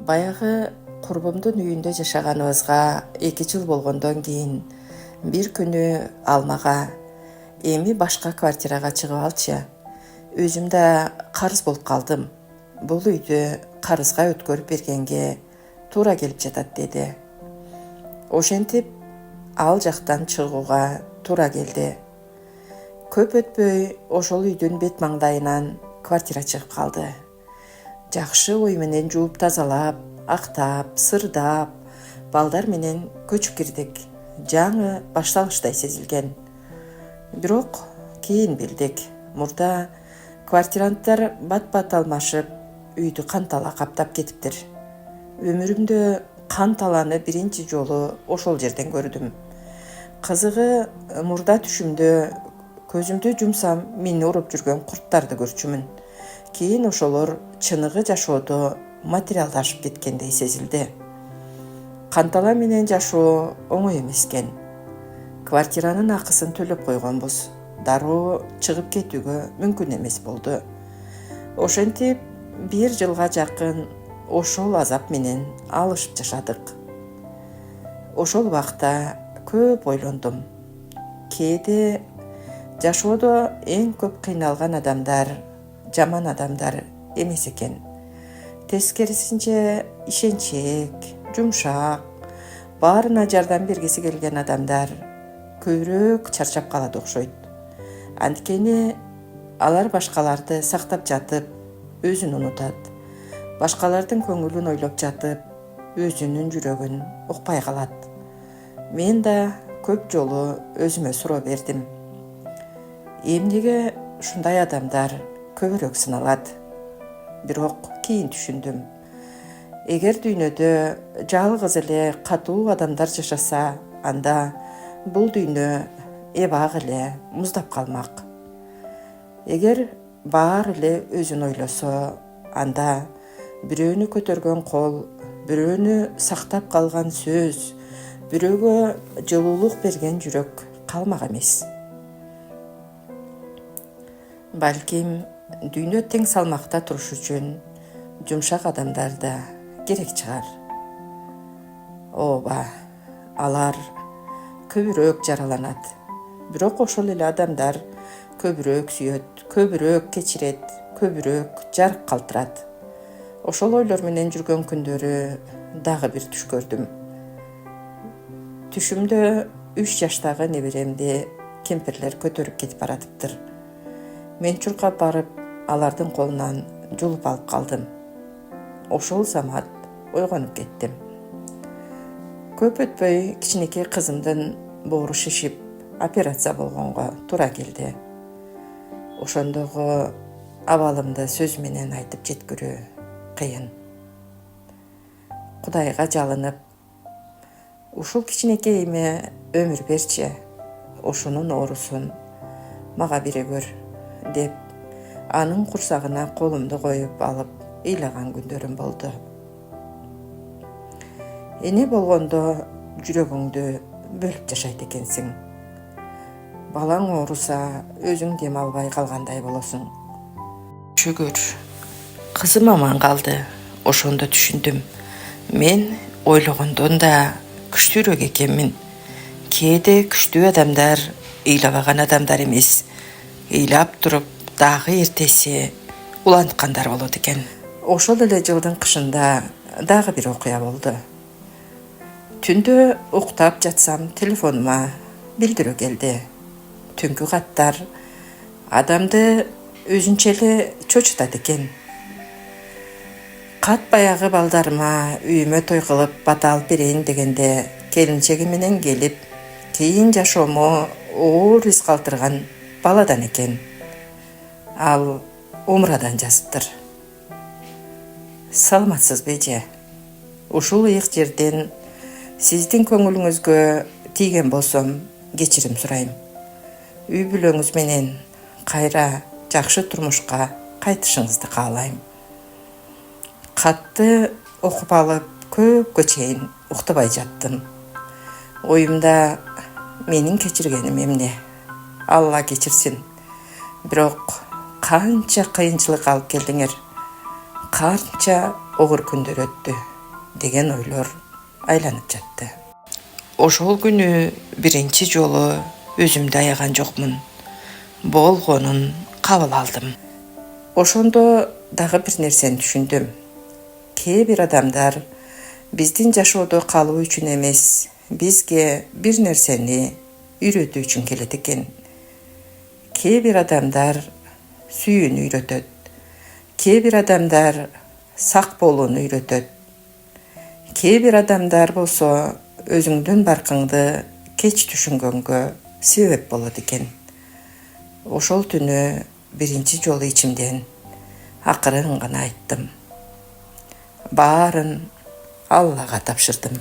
Баягы курбумдун үйүндө жашаганыбызга 2 жыл болгондон кийин бир күнү алмага эми башка квартирага чыгып алчы. Өзүм да карыз болуп калдым. Бул үйдү карызга өткөрүп бергенге туура келип жатат деди. Ошентип ал жактан чыгууга туура келди. Көп өтпөй ошол үйдүн бет маңдайынан квартира чыгып калды. Жакшы ой менен жууп тазалап, актап, сырдап, балдар менен көчүп кирдик. Жаңы башталыштай сезилген. Бирок кийин билдик, мурда квартиранттар бат-бат алмашып, үйдү кантала каптап кетиптир. Өмүрүмдө канталаны биринчи жолу ошол жерден көрдүм. Кызыгы, мурда түшүмдө көзүмдү жумсам мени уруп жүргөн курттарды көрчүмүн. Кийин ошолор чыныгы жашоодо материалдашып кеткендей сезилди. Кантала менен жашоо оңой эмес экен. Квартиранын акысын төлөп койгонбуз. Дароо чыгып кетүүгө мүмкүн эмес болду. Ошентип 1 жылга жакын ошол азап менен алышып жашадык. Ошол убакта көп ойлондум. Кээде жашоодо эң көп кыйналган адамдар жаман адамдар эмес экен. Тескерисинче ишенчээк, жумшак, баарына жардам бергиси келген адамдар көбүрөөк чарчап калат окшойт. Анткени алар башкаларды сактап жатып, өзүн унутат. Башкалардын көңүлүн ойлоп жатып, өзүнүн жүрөгүн укпай калат. Мен да көп жолу өзүмө суроо бердим. Эмнеге ушундай адамдар көбүрөөк сыналат? Бирок кийин түшүндүм. Эгер дүйнөдө жалгыз эле катуу адамдар жашаса, анда бул дүйнө эбак эле муздап калмак. Эгер баары эле өзүн ойлосо, анда бирөөнү көтөргөн кол, бирөөнү сактап калган сөз, бирөөгө жылуулук берген жүрөк калмак эмес. Балким дүйнө тең салмакта туруш үчүн жумшак адамдар да керек чыгар. Ооба, алар көбүрөөк жараланат. Бирок ошол эле адамдар көбүрөөк сүйөт, көбүрөөк кечирет, көбүрөөк жарык калтырат. Ошол ойлор менен жүргөн күндөрү дагы бир түш көрдүм. Түшүмдө 3 жаштагы неберемди кемпирлер көтөрүп кетип баратыптыр. Мен чуркап барып, алардын колунан жулуп алып калдым. Ошол замат ойгонуп кеттим. Көп өтпөй кичинекей кызымдын боору шишип, операция болгонго туура келди. Ошондогу абалымды сөз менен айтып жеткирүү кыйын. Кудайга жалынып, ушул кичинекейиме өмүр берчи, ошонун оорусун мага бере көр, деп анын курсагына колумду коюп алып ыйлаган күндөрүм болду. Эне болгондо жүрөгүңдү бөлүп жашайт экенсиң. Балаң ооруса, өзүң дем албай калгандай болосуң. Шүгүр, кызым аман калды. Ошондо түшүндүм. Мен ойлогондон да күчтүүрөөк экенмин. Кээде күчтүү адамдар ыйлабаган адамдар эмес. Ыйлап туруп, дагы эртеси уланткандар болот экен. Ошол эле жылдын кышында дагы бир окуя болду. Түндө уктап жатсам телефонума билдирүү келди. Түнкү каттар адамды өзүнчө эле чочутат экен. Кат баягы балдарыма үйүмө той кылып бата алып берейин дегенде келинчеги менен келип, кийин жашоомо оор из калтырган баладан экен. Ал умрадан жазыптыр. Саламатсызбы эже? Ушул ыйык жерден сиздин көңүлүңүзгө тийген болсом кечирим сурайм. Үй бүлөңүз менен кайра жакшы турмушка кайтышыңызды каалайм. Катты окуп алып көпкө чейин уктабай жаттым. Оюмда менин кечиргеним эмне? Алла кечирсин. Бирок канча кыйынчылык алып келдиңер. Канча огур күндөр өттү. деген ойлор айланып жатты. Ошол күнү биринчи жолу өзүмдү аяган жокмун. Болгонун кабыл алдым. Ошондо дагы бир нерсени түшүндүм. Кээ бир адамдар биздин жашоодо калуу үчүн эмес, бизге бир нерсени үйрөтүү үчүн келет экен. Кээ бир адамдар сүйүүнү үйрөтөт. Кээ бир адамдар сак болууну үйрөтөт. Кээ бир адамдар болсо өзүңдүн баркыңды кеч түшүнгөнгө себеп болот экен. Ошол түнү биринчи жолу ичимден акырын гана айттым. Баарын Аллага тапшырдым.